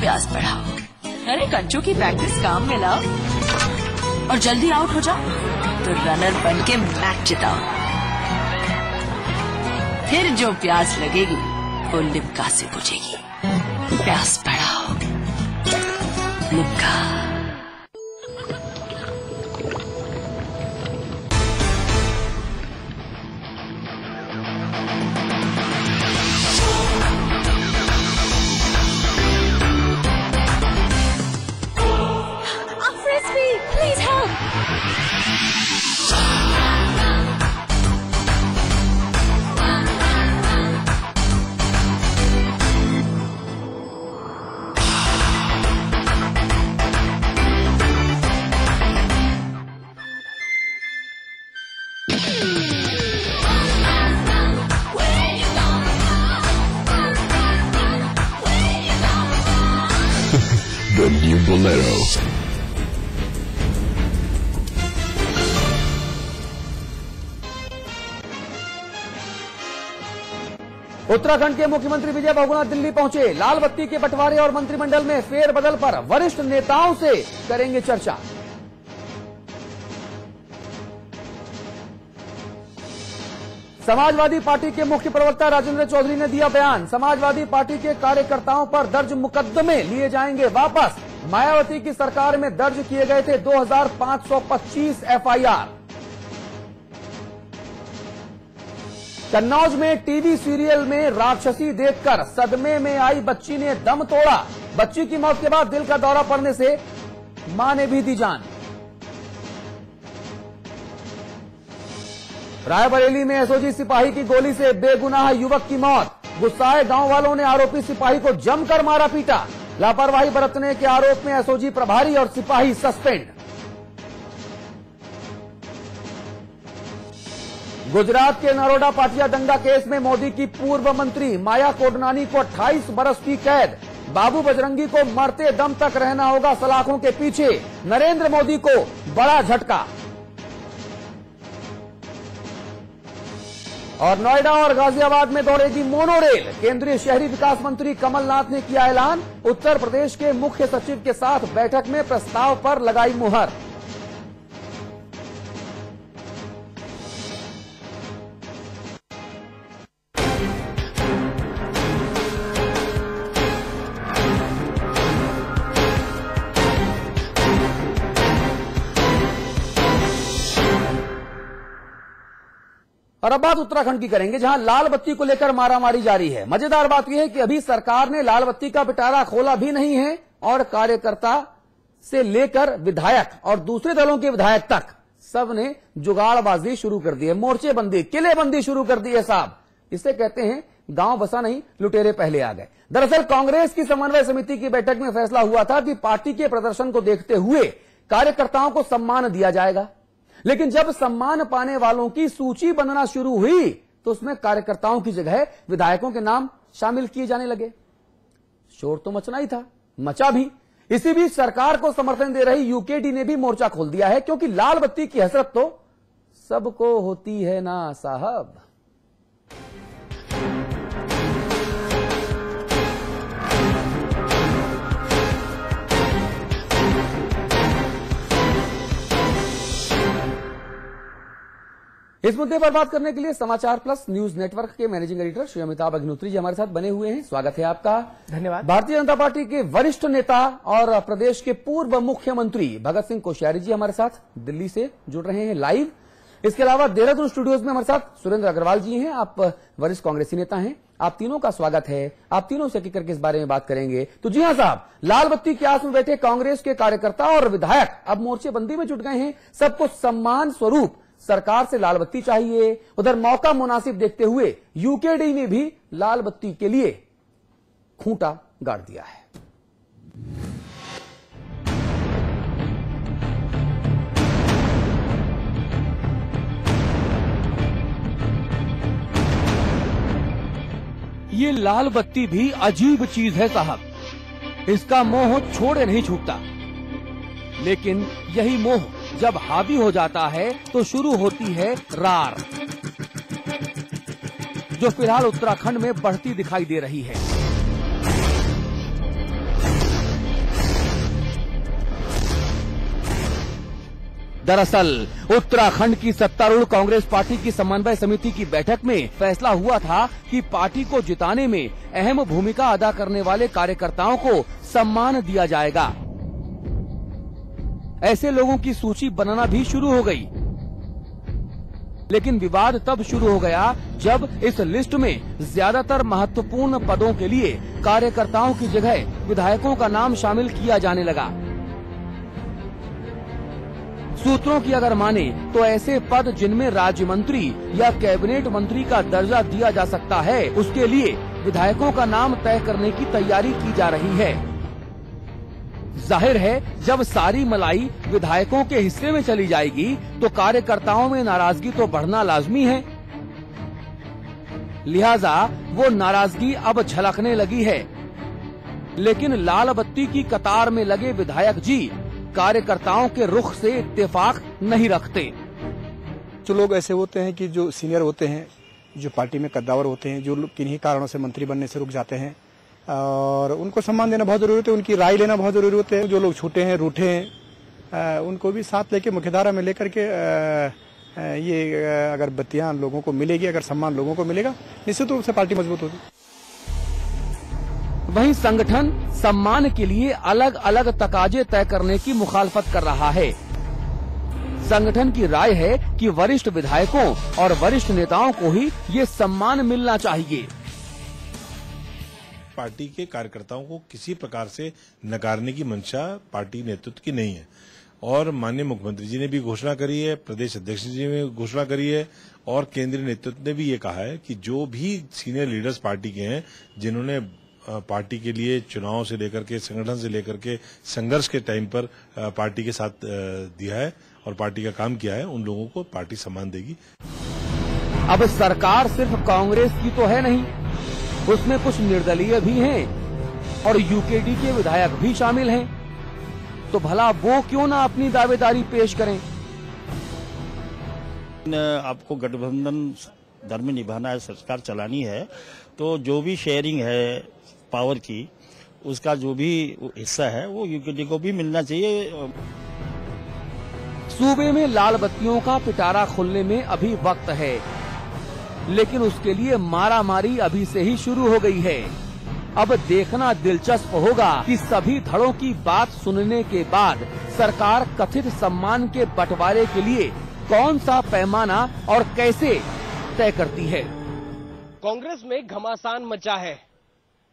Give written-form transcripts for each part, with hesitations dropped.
प्यास बढ़ाओ। अरे कंचू की प्रैक्टिस काम में लाओ और जल्दी आउट हो जाओ तो रनर बन के मैच जिताओ। फिर जो प्यास लगेगी वो लिम्का से बुझेगी। प्यास बढ़ाओ, Limca. The new Bolero. Uttarakhand के मुख्यमंत्री विजय बहुगुणा दिल्ली पहुंचे। लाल बत्ती के बंटवारे और मंत्रिमंडल में फेरबदल पर वरिष्ठ नेताओं से करेंगे चर्चा। समाजवादी पार्टी के मुख्य प्रवक्ता राजेंद्र चौधरी ने दिया बयान। समाजवादी पार्टी के कार्यकर्ताओं पर दर्ज मुकदमे लिए जाएंगे वापस। मायावती की सरकार में दर्ज किए गए थे 2525 एफआईआर। कन्नौज में टीवी सीरियल में राक्षसी देखकर सदमे में आई बच्ची ने दम तोड़ा। बच्ची की मौत के बाद दिल का दौरा पड़ने से मां ने भी दी जान। रायबरेली में एसओजी सिपाही की गोली से बेगुनाह युवक की मौत। गुस्साए गांव वालों ने आरोपी सिपाही को जमकर मारा पीटा। लापरवाही बरतने के आरोप में एसओजी प्रभारी और सिपाही सस्पेंड। गुजरात के नरोडा पाटिया दंगा केस में मोदी की पूर्व मंत्री माया कोडनानी को 28 बरस की कैद। बाबू बजरंगी को मरते दम तक रहना होगा सलाखों के पीछे। नरेंद्र मोदी को बड़ा झटका। और नोएडा और गाजियाबाद में दौड़ेगी मोनोरेल। केंद्रीय शहरी विकास मंत्री कमलनाथ ने किया ऐलान। उत्तर प्रदेश के मुख्य सचिव के साथ बैठक में प्रस्ताव पर लगाई मुहर। और अब बात उत्तराखंड की करेंगे, जहां लाल बत्ती को लेकर मारामारी जारी है। मजेदार बात यह है कि अभी सरकार ने लाल बत्ती का पिटारा खोला भी नहीं है और कार्यकर्ता से लेकर विधायक और दूसरे दलों के विधायक तक सब ने जुगाड़बाजी शुरू कर दी है। मोर्चेबंदी, किलेबंदी शुरू कर दी है साहब। इसे कहते हैं गांव बसा नहीं, लुटेरे पहले आ गए। दरअसल कांग्रेस की समन्वय समिति की बैठक में फैसला हुआ था कि पार्टी के प्रदर्शन को देखते हुए कार्यकर्ताओं को सम्मान दिया जाएगा। लेकिन जब सम्मान पाने वालों की सूची बनना शुरू हुई तो उसमें कार्यकर्ताओं की जगह विधायकों के नाम शामिल किए जाने लगे। शोर तो मचना ही था, मचा भी। इसी बीच सरकार को समर्थन दे रही यूकेडी ने भी मोर्चा खोल दिया है, क्योंकि लाल बत्ती की हसरत तो सबको होती है ना साहब। इस मुद्दे पर बात करने के लिए समाचार प्लस न्यूज नेटवर्क के मैनेजिंग एडिटर श्री अमिताभ अग्निहोत्री जी हमारे साथ बने हुए हैं। स्वागत है आपका। धन्यवाद। भारतीय जनता पार्टी के वरिष्ठ नेता और प्रदेश के पूर्व मुख्यमंत्री भगत सिंह कोश्यारी जी हमारे साथ दिल्ली से जुड़ रहे हैं लाइव। इसके अलावा देहरादून स्टूडियोज में हमारे साथ सुरेंद्र अग्रवाल जी हैं। आप वरिष्ठ कांग्रेसी नेता हैं। आप तीनों का स्वागत है। आप तीनों से करके इस बारे में बात करेंगे। तो जी हां साहब, लाल बत्ती के आस में बैठे कांग्रेस के कार्यकर्ता और विधायक अब मोर्चेबंदी में जुट गए हैं। सबको सम्मान स्वरूप सरकार से लाल बत्ती चाहिए। उधर मौका मुनासिब देखते हुए यूकेडी ने भी लाल बत्ती के लिए खूंटा गाड़ दिया है। ये लाल बत्ती भी अजीब चीज है साहब। इसका मोह छोड़े नहीं छूटता। लेकिन यही मोह जब हावी हो जाता है तो शुरू होती है रार, जो फिलहाल उत्तराखंड में बढ़ती दिखाई दे रही है। दरअसल उत्तराखंड की सत्तारूढ़ कांग्रेस पार्टी की समन्वय समिति की बैठक में फैसला हुआ था कि पार्टी को जिताने में अहम भूमिका अदा करने वाले कार्यकर्ताओं को सम्मान दिया जाएगा। ऐसे लोगों की सूची बनाना भी शुरू हो गई, लेकिन विवाद तब शुरू हो गया जब इस लिस्ट में ज्यादातर महत्वपूर्ण पदों के लिए कार्यकर्ताओं की जगह विधायकों का नाम शामिल किया जाने लगा। सूत्रों की अगर माने तो ऐसे पद जिनमें राज्य मंत्री या कैबिनेट मंत्री का दर्जा दिया जा सकता है, उसके लिए विधायकों का नाम तय करने की तैयारी की जा रही है। जाहिर है जब सारी मलाई विधायकों के हिस्से में चली जाएगी तो कार्यकर्ताओं में नाराजगी तो बढ़ना लाजमी है। लिहाजा वो नाराजगी अब झलकने लगी है। लेकिन लाल बत्ती की कतार में लगे विधायक जी कार्यकर्ताओं के रुख से इत्तेफाक नहीं रखते। जो लोग ऐसे होते हैं कि जो सीनियर होते हैं, जो पार्टी में कद्दावर होते हैं, जो लोग किन्हीं कारणों से मंत्री बनने से रुक जाते हैं और उनको सम्मान देना बहुत जरूरी होता है, उनकी राय लेना बहुत जरूरी होता है। जो लोग छूटे हैं, रूठे हैं, उनको भी साथ लेके मुख्यधारा में लेकर के ये अगर बत्तियां लोगों को मिलेगी, अगर सम्मान लोगों को मिलेगा, निश्चित रूप से पार्टी मजबूत होगी। वहीं संगठन सम्मान के लिए अलग अलग तकाजे तय करने की मुखालफत कर रहा है। संगठन की राय है कि वरिष्ठ विधायकों और वरिष्ठ नेताओं को ही ये सम्मान मिलना चाहिए। पार्टी के कार्यकर्ताओं को किसी प्रकार से नकारने की मंशा पार्टी नेतृत्व की नहीं है और माननीय मुख्यमंत्री जी ने भी घोषणा करी है, प्रदेश अध्यक्ष जी ने घोषणा करी है और केंद्रीय नेतृत्व ने भी ये कहा है कि जो भी सीनियर लीडर्स पार्टी के हैं, जिन्होंने पार्टी के लिए चुनाव से लेकर के, संगठन से लेकर के संघर्ष के टाइम पर पार्टी के साथ दिया है और पार्टी का काम किया है, उन लोगों को पार्टी सम्मान देगी। अब सरकार सिर्फ कांग्रेस की तो है नहीं, उसमें कुछ निर्दलीय भी हैं और यूकेडी के विधायक भी शामिल हैं। तो भला वो क्यों ना अपनी दावेदारी पेश करें? आपको गठबंधन धर्म निभाना है, सरकार चलानी है, तो जो भी शेयरिंग है पावर की, उसका जो भी हिस्सा है वो यूकेडी को भी मिलना चाहिए। सूबे में लाल बत्तियों का पिटारा खुलने में अभी वक्त है, लेकिन उसके लिए मारामारी अभी से ही शुरू हो गई है। अब देखना दिलचस्प होगा कि सभी धड़ों की बात सुनने के बाद सरकार कथित सम्मान के बंटवारे के लिए कौन सा पैमाना और कैसे तय करती है। कांग्रेस में घमासान मचा है।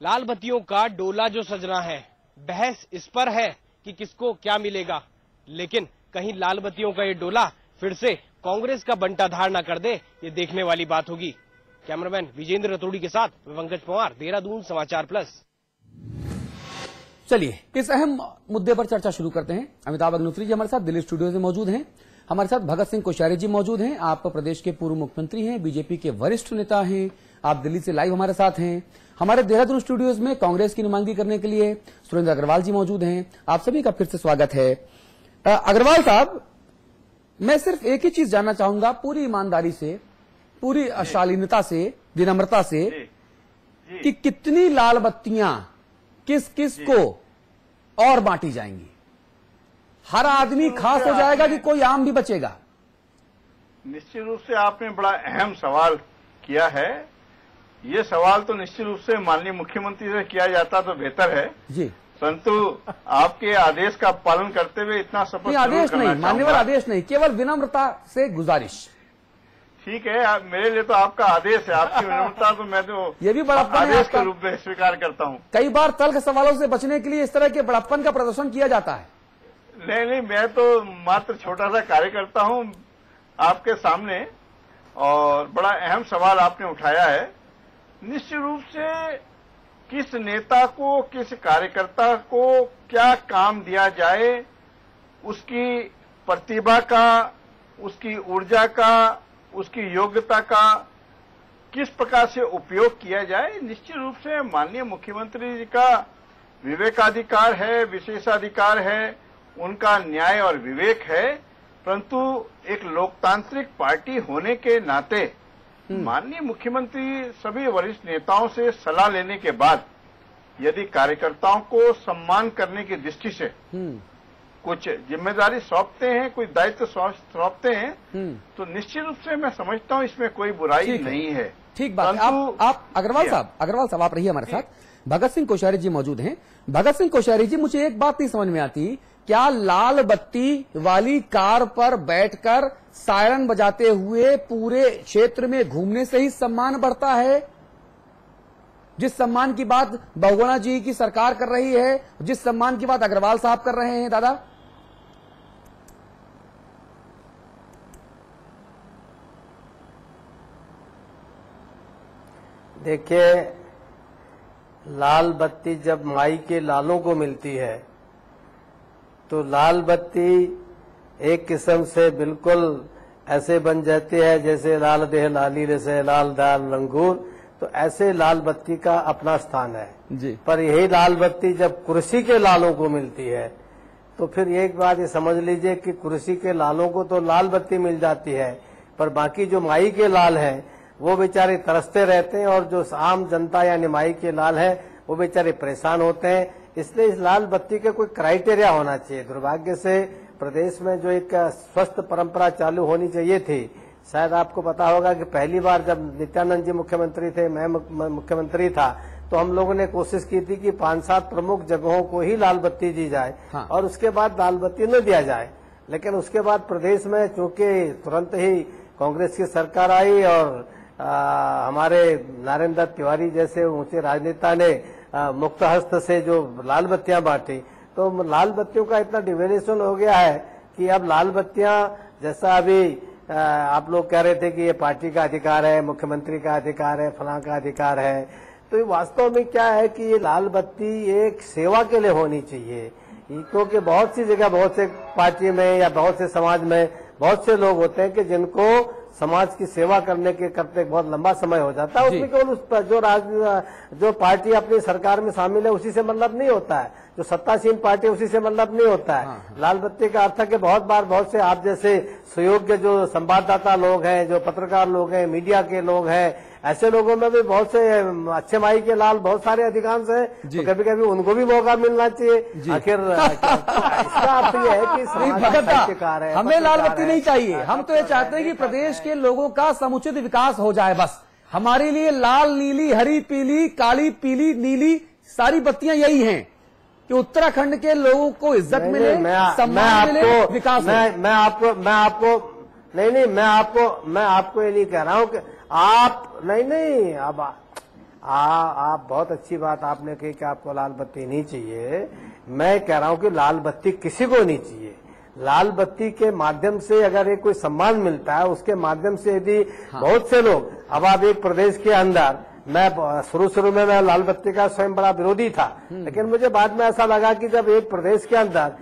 लाल बत्तियों का डोला जो सजना है, बहस इस पर है कि किसको क्या मिलेगा, लेकिन कहीं लाल बत्तियों का ये डोला फिर से कांग्रेस का बंटाधार न कर दे, ये देखने वाली बात होगी। कैमरामैन विजेंद्र रतोड़ी के साथ पंकज पवार, देहरादून, समाचार प्लस। चलिए इस अहम मुद्दे पर चर्चा शुरू करते हैं। अमिताभ अग्निहोत्री जी हमारे साथ दिल्ली स्टूडियो में मौजूद हैं। हमारे साथ भगत सिंह कोश्यारी जी मौजूद हैं। आप प्रदेश के पूर्व मुख्यमंत्री हैं, बीजेपी के वरिष्ठ नेता हैं। आप दिल्ली से लाइव हमारे साथ हैं। हमारे देहरादून स्टूडियोज में कांग्रेस की नुमाइंदगी करने के लिए सुरेंद्र अग्रवाल जी मौजूद हैं। आप सभी का फिर से स्वागत है। अग्रवाल साहब, मैं सिर्फ एक ही चीज जानना चाहूंगा, पूरी ईमानदारी से, पूरी शालीनता से, विनम्रता से, कि कितनी लाल बत्तियां किस किस को और बांटी जाएंगी? हर आदमी खास हो जाएगा कि कोई आम भी बचेगा? निश्चित रूप से आपने बड़ा अहम सवाल किया है। ये सवाल तो निश्चित रूप से माननीय मुख्यमंत्री से किया जाता तो बेहतर है जी, परंतु आपके आदेश का पालन करते हुए इतना शपथ आदेश नहीं, मान्यवर आदेश नहीं, केवल विनम्रता से गुजारिश। ठीक है, मेरे लिए तो आपका आदेश है, आपकी विनम्रता तो मैं तो ये भी बड़प्पन आदेश के रूप में स्वीकार करता हूँ। कई बार तल्ख सवालों से बचने के लिए इस तरह के बड़प्पन का प्रदर्शन किया जाता है। नहीं, मैं तो मात्र छोटा सा कार्यकर्ता हूँ आपके सामने, और बड़ा अहम सवाल आपने उठाया है। निश्चित रूप से किस नेता को, किस कार्यकर्ता को क्या काम दिया जाए, उसकी प्रतिभा का, उसकी ऊर्जा का, उसकी योग्यता का किस प्रकार से उपयोग किया जाए, निश्चित रूप से माननीय मुख्यमंत्री जी का विवेकाधिकार है, विशेषाधिकार है, उनका न्याय और विवेक है। परंतु एक लोकतांत्रिक पार्टी होने के नाते माननीय मुख्यमंत्री सभी वरिष्ठ नेताओं से सलाह लेने के बाद यदि कार्यकर्ताओं को सम्मान करने की दृष्टि से कुछ जिम्मेदारी सौंपते हैं, कोई दायित्व सौंपते हैं, तो निश्चित रूप से मैं समझता हूं इसमें कोई बुराई नहीं है। ठीक बात। आप अग्रवाल साहब आप रहिए हमारे साथ। भगत सिंह कोश्यारी जी मौजूद हैं। भगत सिंह कोश्यारी जी, मुझे एक बात नहीं समझ में आती, क्या लाल बत्ती वाली कार पर बैठकर सायरन बजाते हुए पूरे क्षेत्र में घूमने से ही सम्मान बढ़ता है? जिस सम्मान की बात बहुगुणा जी की सरकार कर रही है, जिस सम्मान की बात अग्रवाल साहब कर रहे हैं, दादा देखिए, लाल बत्ती जब माई के लालों को मिलती है तो लाल बत्ती एक किस्म से बिल्कुल ऐसे बन जाती है जैसे लाल देह लाली रसे लाल दाल रंगूर, तो ऐसे लाल बत्ती का अपना स्थान है जी। पर यही लाल बत्ती जब कुर्सी के लालों को मिलती है तो फिर एक बात ये समझ लीजिए कि कुर्सी के लालों को तो लाल बत्ती मिल जाती है, पर बाकी जो माई के लाल हैं वो बेचारे तरसते रहते हैं, और जो आम जनता यानी माई के लाल है वो बेचारे परेशान होते हैं। इसलिए इस लाल बत्ती के कोई क्राइटेरिया होना चाहिए। दुर्भाग्य से प्रदेश में जो एक स्वस्थ परंपरा चालू होनी चाहिए थी, शायद आपको पता होगा कि पहली बार जब नित्यानंद जी मुख्यमंत्री थे, मैं मुख्यमंत्री था, तो हम लोगों ने कोशिश की थी कि 5-7 प्रमुख जगहों को ही लाल बत्ती दी जाए और उसके बाद लाल बत्ती न दिया जाए। लेकिन उसके बाद प्रदेश में चूंकि तुरंत ही कांग्रेस की सरकार आई और हमारे नरेंद्र दत्त तिवारी जैसे ऊंचे राजनेता ने मुक्त हस्त से जो लाल बत्तियां बांटी, तो लाल बत्तियों का इतना डिवेल्यूशन हो गया है कि अब लाल बत्तियां, जैसा अभी आप लोग कह रहे थे कि ये पार्टी का अधिकार है, मुख्यमंत्री का अधिकार है, फलां का अधिकार है, तो ये वास्तव में क्या है कि ये लाल बत्ती एक सेवा के लिए होनी चाहिए। क्योंकि बहुत सी जगह, बहुत से पार्टी में या बहुत से समाज में बहुत से लोग होते हैं कि जिनको समाज की सेवा करने के करते बहुत लंबा समय हो जाता है, उसमें केवल उस जो पार्टी अपनी सरकार में शामिल है उसी से मतलब नहीं होता है, जो सत्तासीन पार्टी उसी से मतलब नहीं होता है। लाल बत्ती का अर्थ है कि बहुत बार बहुत से आप जैसे सुयोग्य जो संवाददाता लोग हैं, जो पत्रकार लोग हैं, मीडिया के लोग हैं, ऐसे लोगों में भी बहुत से अच्छे माई के लाल बहुत सारे अधिकांश हैं, तो कभी कभी उनको भी मौका मिलना चाहिए। आखिर इसका अर्थ यह है कि हमें लाल बत्ती नहीं चाहिए, हम तो ये चाहते हैं कि प्रदेश के लोगों का समुचित विकास हो जाए। बस हमारे लिए लाल, नीली, हरी, पीली, काली, पीली, नीली सारी बत्तियां यही हैं कि उत्तराखंड के लोगों को इज्जत मिले, सम्मान मिले, विकास। मैं आपको ये नहीं कह रहा हूं कि आप नहीं अब आप बहुत अच्छी बात आपने कही कि आपको लाल बत्ती नहीं चाहिए। मैं कह रहा हूं कि लाल बत्ती किसी को नहीं चाहिए। लाल बत्ती के माध्यम से अगर एक कोई सम्मान मिलता है, उसके माध्यम से यदि बहुत से लोग, अब आप एक प्रदेश के अंदर, मैं शुरू में मैं लाल बत्ती का स्वयं बड़ा विरोधी था, लेकिन मुझे बाद में ऐसा लगा कि जब एक प्रदेश के अंदर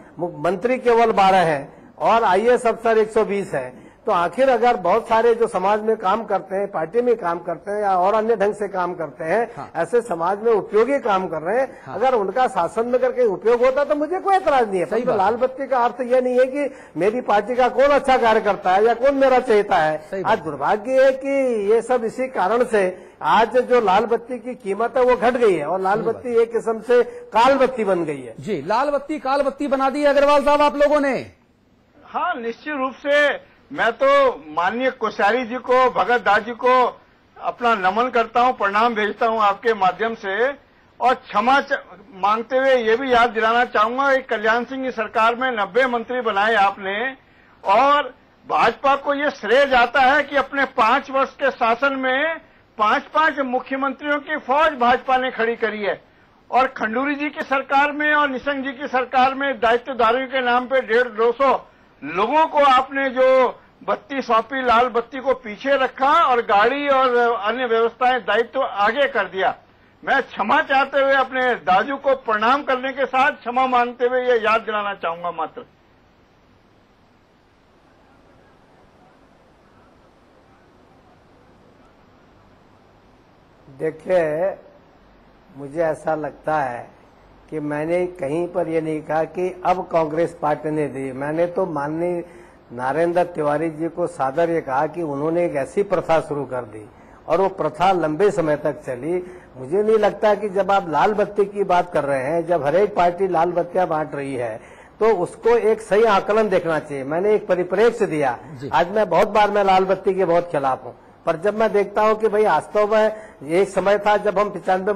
मंत्री केवल 12 हैं और IAS अफसर 120 है, तो आखिर अगर बहुत सारे जो समाज में काम करते हैं, पार्टी में काम करते हैं या और अन्य ढंग से काम करते हैं, ऐसे समाज में उपयोगी काम कर रहे हैं, अगर उनका शासन में करके उपयोग होता तो मुझे कोई एतराज नहीं है। तो लाल बत्ती का अर्थ यह नहीं है कि मेरी पार्टी का कौन अच्छा कार्य करता है या कौन मेरा चहेता है। आज दुर्भाग्य है कि ये सब इसी कारण से आज जो लाल बत्ती की कीमत है वो घट गई है और लाल बत्ती एक किस्म से काल बत्ती बन गई है। जी, लाल बत्ती काल बत्ती बना दी है अग्रवाल साहब आप लोगों ने। हाँ, निश्चित रूप से मैं तो माननीय कोश्यारी जी को, भगत दास जी को अपना नमन करता हूं, प्रणाम भेजता हूं आपके माध्यम से, और क्षमा मांगते हुए ये भी याद दिलाना चाहूंगा कि कल्याण सिंह की सरकार में 90 मंत्री बनाए आपने, और भाजपा को ये श्रेय जाता है कि अपने 5 वर्ष के शासन में 5-5 मुख्यमंत्रियों की फौज भाजपा ने खड़ी करी है। और खंडूरी जी की सरकार में और निशंक जी की सरकार में दायित्वधारियों के नाम पे 150-200 लोगों को आपने जो बत्ती सौंपी, लाल बत्ती को पीछे रखा और गाड़ी और अन्य व्यवस्थाएं दायित्व आगे कर दिया। मैं क्षमा चाहते हुए अपने दाजू को प्रणाम करने के साथ क्षमा मांगते हुए ये याद दिलाना चाहूंगा मात्र। देखिए, मुझे ऐसा लगता है कि मैंने कहीं पर यह नहीं कहा कि अब कांग्रेस पार्टी ने दी। मैंने तो माननीय नरेंद्र तिवारी जी को सादर ये कहा कि उन्होंने एक ऐसी प्रथा शुरू कर दी और वो प्रथा लंबे समय तक चली। मुझे नहीं लगता कि जब आप लाल बत्ती की बात कर रहे हैं, जब हर एक पार्टी लाल बत्तियां बांट रही है, तो उसको एक सही आकलन देखना चाहिए। मैंने एक परिप्रेक्ष्य दिया। आज मैं बहुत बार मैं लाल बत्ती के बहुत खिलाफ हूँ, पर जब मैं देखता हूँ कि भाई वास्तव में एक समय था जब हम 95